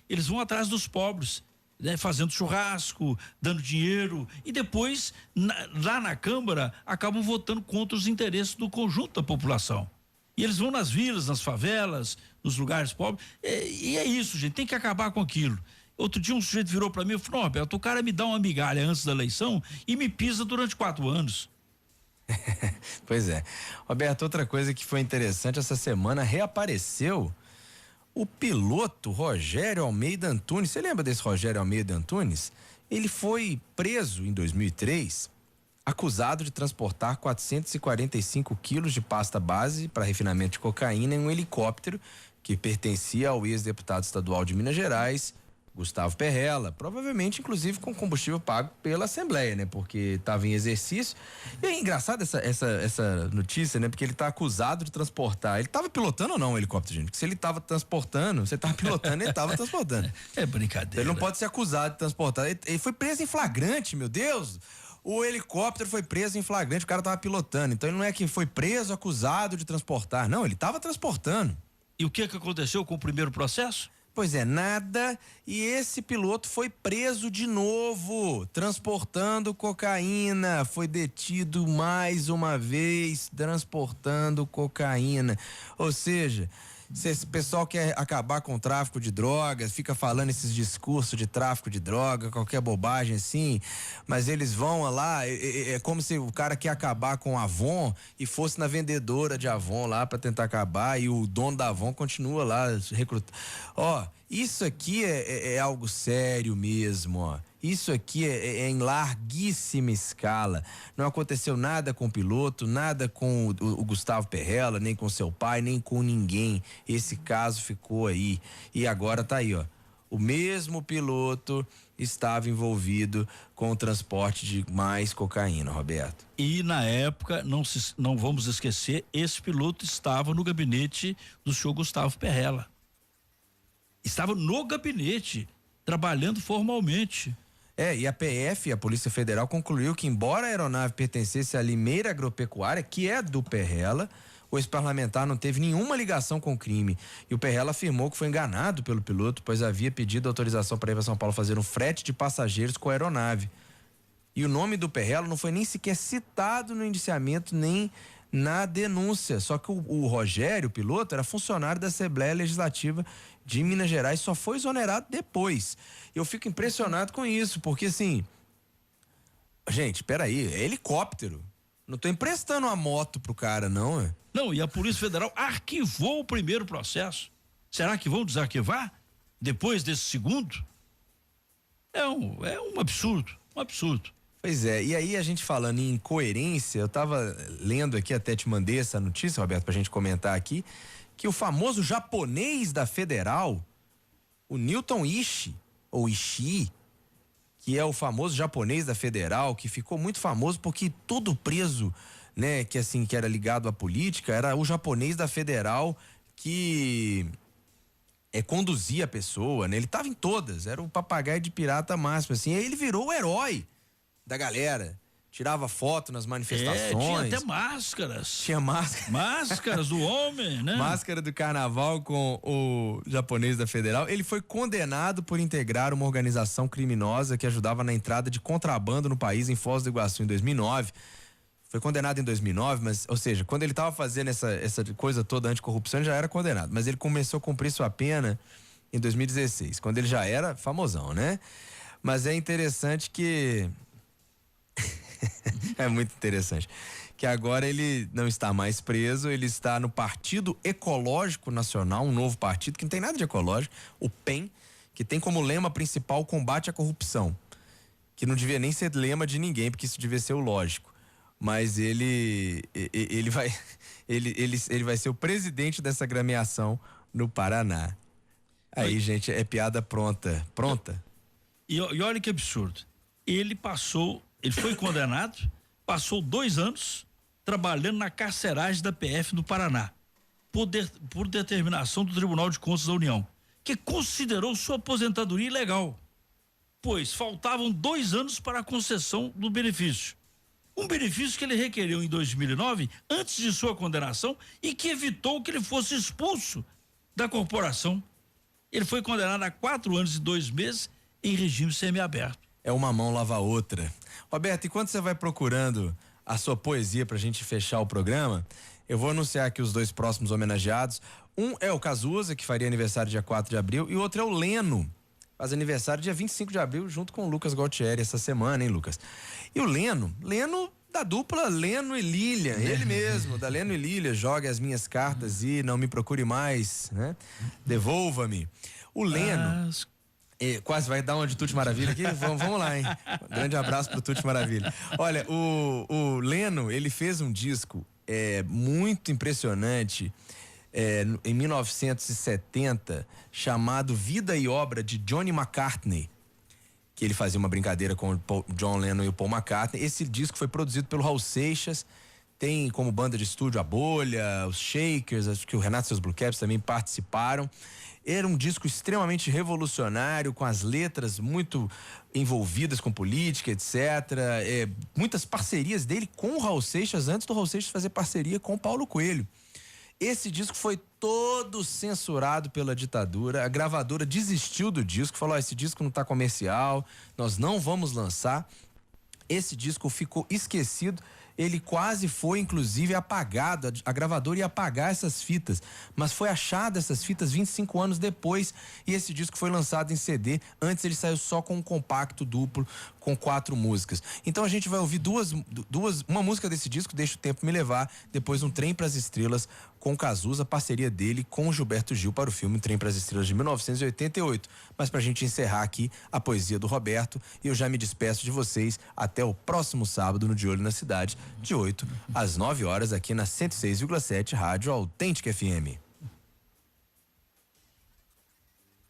eles vão atrás dos pobres, né, fazendo churrasco, dando dinheiro, e depois lá na Câmara acabam votando contra os interesses do conjunto da população. E eles vão nas vilas, nas favelas, nos lugares pobres, e é isso, gente, tem que acabar com aquilo. Outro dia um sujeito virou para mim e falou: não, Roberto, o cara me dá uma migalha antes da eleição e me pisa durante 4 anos. Pois é. Roberto, outra coisa que foi interessante, essa semana reapareceu o piloto Rogério Almeida Antunes. Você lembra desse Rogério Almeida Antunes? Ele foi preso em 2003, acusado de transportar 445 quilos de pasta base para refinamento de cocaína em um helicóptero que pertencia ao ex-deputado estadual de Minas Gerais, Gustavo Perrella, provavelmente inclusive com combustível pago pela Assembleia, né? Porque estava em exercício. E é engraçado essa notícia, né? Porque ele está acusado de transportar. Ele estava pilotando ou não o helicóptero, gente? Porque se ele estava transportando, você estava pilotando, ele estava transportando. É brincadeira. Ele não pode ser acusado de transportar. Ele foi preso em flagrante, meu Deus! O helicóptero foi preso em flagrante, o cara estava pilotando. Então ele não é que foi preso, acusado de transportar. Não, ele estava transportando. E o que aconteceu com o primeiro processo? Pois é, nada. E esse piloto foi preso de novo, transportando cocaína. Foi detido mais uma vez, transportando cocaína. Ou seja, se esse pessoal quer acabar com o tráfico de drogas, fica falando esses discursos de tráfico de droga, qualquer bobagem assim, mas eles vão lá, é como se o cara quer acabar com a Avon e fosse na vendedora de Avon lá pra tentar acabar, e o dono da Avon continua lá recrutando. Ó, isso aqui é algo sério mesmo, ó. Isso aqui é em larguíssima escala. Não aconteceu nada com o piloto, nada com o Gustavo Perrella, nem com seu pai, nem com ninguém. Esse caso ficou aí. E agora tá aí, ó. O mesmo piloto estava envolvido com o transporte de mais cocaína, Roberto. E na época, não vamos esquecer, esse piloto estava no gabinete do senhor Gustavo Perrella. Estava no gabinete, trabalhando formalmente. E a PF, a Polícia Federal, concluiu que, embora a aeronave pertencesse à Limeira Agropecuária, que é do Perrella, o ex-parlamentar não teve nenhuma ligação com o crime. E o Perrella afirmou que foi enganado pelo piloto, pois havia pedido autorização para ir para São Paulo fazer um frete de passageiros com a aeronave. E o nome do Perrella não foi nem sequer citado no indiciamento, nem na denúncia. Só que o Rogério, o piloto, era funcionário da Assembleia Legislativa de Minas Gerais, só foi exonerado depois. Eu fico impressionado com isso, porque assim, gente, peraí, é helicóptero. Não tô emprestando uma moto pro cara, não, é? Não, e a Polícia Federal arquivou o primeiro processo. Será que vão desarquivar depois desse segundo? É um absurdo, um absurdo. Pois é, e aí a gente falando em incoerência, eu tava lendo aqui, até te mandei essa notícia, Roberto, pra gente comentar aqui, que o famoso japonês da Federal, o Newton Ishii, ou Ishii, que é o famoso japonês da Federal, que ficou muito famoso porque todo preso, né, que era ligado à política, era o japonês da Federal que conduzia a pessoa, né? Ele tava em todas, era o papagaio de pirata máximo, assim, aí ele virou o herói da galera. Tirava foto nas manifestações. Tinha até máscaras. Tinha máscara. Máscaras do homem, né? Máscara do carnaval com o japonês da Federal. Ele foi condenado por integrar uma organização criminosa que ajudava na entrada de contrabando no país em Foz do Iguaçu em 2009. Foi condenado em 2009, mas, ou seja, quando ele estava fazendo essa coisa toda anticorrupção, ele já era condenado. Mas ele começou a cumprir sua pena em 2016, quando ele já era famosão, né? Mas é interessante que... é muito interessante que agora ele não está mais preso, ele está no Partido Ecológico Nacional, um novo partido que não tem nada de ecológico, o PEN, que tem como lema principal o combate à corrupção, que não devia nem ser lema de ninguém, porque isso devia ser o lógico, mas ele vai ser o presidente dessa agremiação no Paraná. Aí, gente, é piada pronta. E olha que absurdo, ele foi condenado, passou 2 anos trabalhando na carceragem da PF no Paraná, por determinação do Tribunal de Contas da União, que considerou sua aposentadoria ilegal, pois faltavam 2 anos para a concessão do benefício. Um benefício que ele requereu em 2009, antes de sua condenação, e que evitou que ele fosse expulso da corporação. Ele foi condenado a 4 anos e 2 meses em regime semiaberto. É uma mão lava a outra. Roberto, enquanto você vai procurando a sua poesia pra gente fechar o programa, eu vou anunciar aqui os 2 próximos homenageados. Um é o Cazuza, que faria aniversário dia 4 de abril, e o outro é o Leno, faz aniversário dia 25 de abril, junto com o Lucas Galtieri essa semana, hein, Lucas? E o Leno da dupla Leno e Lilian, ele mesmo, da Leno e Lilian, Jogue as Minhas Cartas e Não Me Procure Mais, né? Devolva-me. O Leno Quase vai dar uma de Tuti Maravilha aqui? Vamos lá, hein? Grande abraço pro Tuti Maravilha. Olha, o Leno, ele fez um disco muito impressionante em 1970, chamado Vida e Obra de Johnny McCartney, que ele fazia uma brincadeira com o John Lennon e o Paul McCartney. Esse disco foi produzido pelo Raul Seixas, tem como banda de estúdio a Bolha, os Shakers, acho que o Renato e seus Blue Caps também participaram. Era um disco extremamente revolucionário, com as letras muito envolvidas com política, etc. Muitas parcerias dele com o Raul Seixas, antes do Raul Seixas fazer parceria com o Paulo Coelho. Esse disco foi todo censurado pela ditadura. A gravadora desistiu do disco, falou: esse disco não tá comercial, nós não vamos lançar. Esse disco ficou esquecido. Ele quase foi, inclusive, apagado. A gravadora ia apagar essas fitas, mas foi achada essas fitas 25 anos depois, e esse disco foi lançado em CD. Antes ele saiu só com um compacto duplo com 4 músicas. Então a gente vai ouvir uma música desse disco, Deixa o Tempo Me Levar, depois Um Trem pras Estrelas com Cazuza, parceria dele com o Gilberto Gil para o filme Trem pras Estrelas de 1988. Mas pra gente encerrar aqui a poesia do Roberto, e eu já me despeço de vocês até o próximo sábado no De Olho na Cidade, de 8 às 9 horas, aqui na 106,7 Rádio Autêntica FM.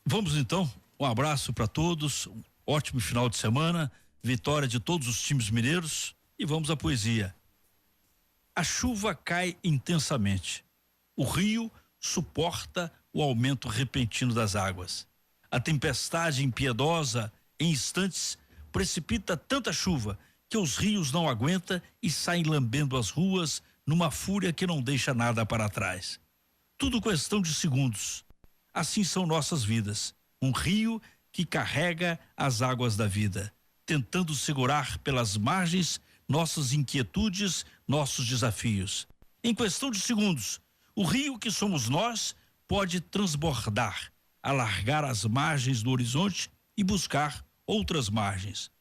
Vamos então, um abraço para todos, um ótimo final de semana, vitória de todos os times mineiros, e vamos à poesia. A chuva cai intensamente. O rio suporta o aumento repentino das águas. A tempestade impiedosa, em instantes, precipita tanta chuva que os rios não aguentam e saem lambendo as ruas numa fúria que não deixa nada para trás. Tudo questão de segundos. Assim são nossas vidas. Um rio que carrega as águas da vida, tentando segurar pelas margens nossas inquietudes, nossos desafios. Em questão de segundos, o rio que somos nós pode transbordar, alargar as margens do horizonte e buscar outras margens.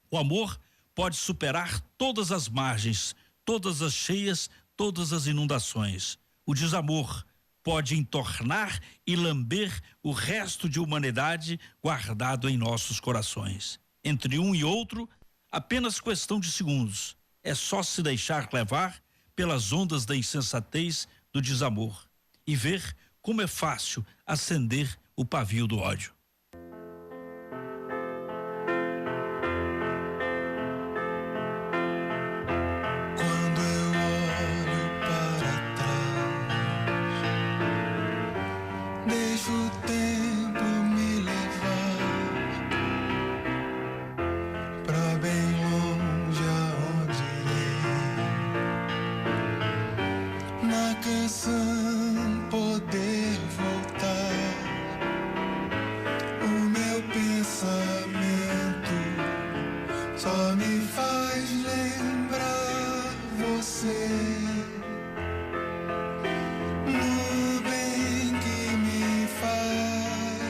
O amor pode superar todas as margens, todas as cheias, todas as inundações. O desamor pode entornar e lamber o resto de humanidade guardado em nossos corações. Entre um e outro, apenas questão de segundos. É só se deixar levar pelas ondas da insensatez do desamor e ver como é fácil acender o pavio do ódio. Quando eu olho para trás, deixo o tempo me levar pra bem longe aonde irei. Na canção poder voltar, o meu pensamento só me faz lembrar você. No bem que me faz,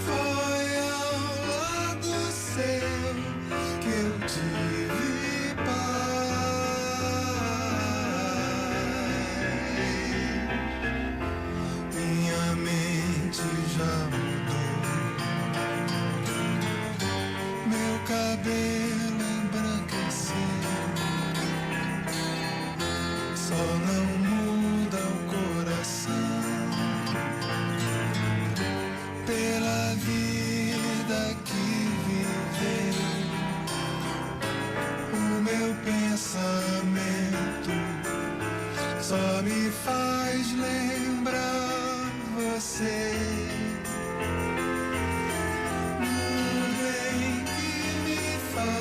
foi ao lado seu que eu tive paz. Minha mente já mudou, meu cabelo embranqueceu, só não muda o coração. Pela vida que viveu, o meu pensamento só me faz lembrar você. No bem que me faz,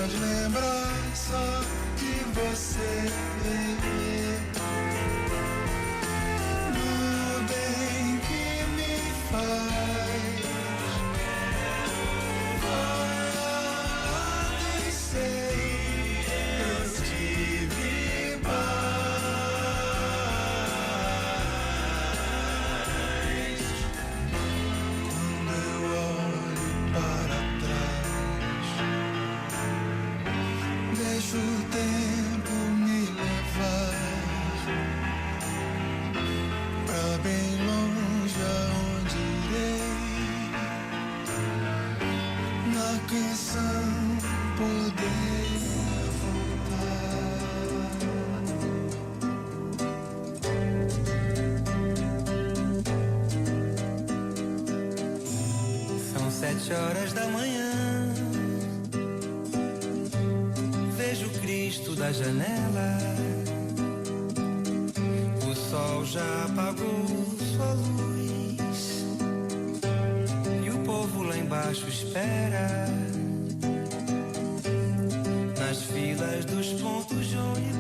mas lembrar só de você. No bem que me faz. Falando sei, eu tive paz. Quando eu olho para trás, deixo o tempo me levar pra bem longe aonde irei. Na canção poder voltar. São 7h da manhã. Vejo Cristo da janela. O sol já apagou sua luz e o povo lá embaixo espera nas filas dos pontos de ônibus.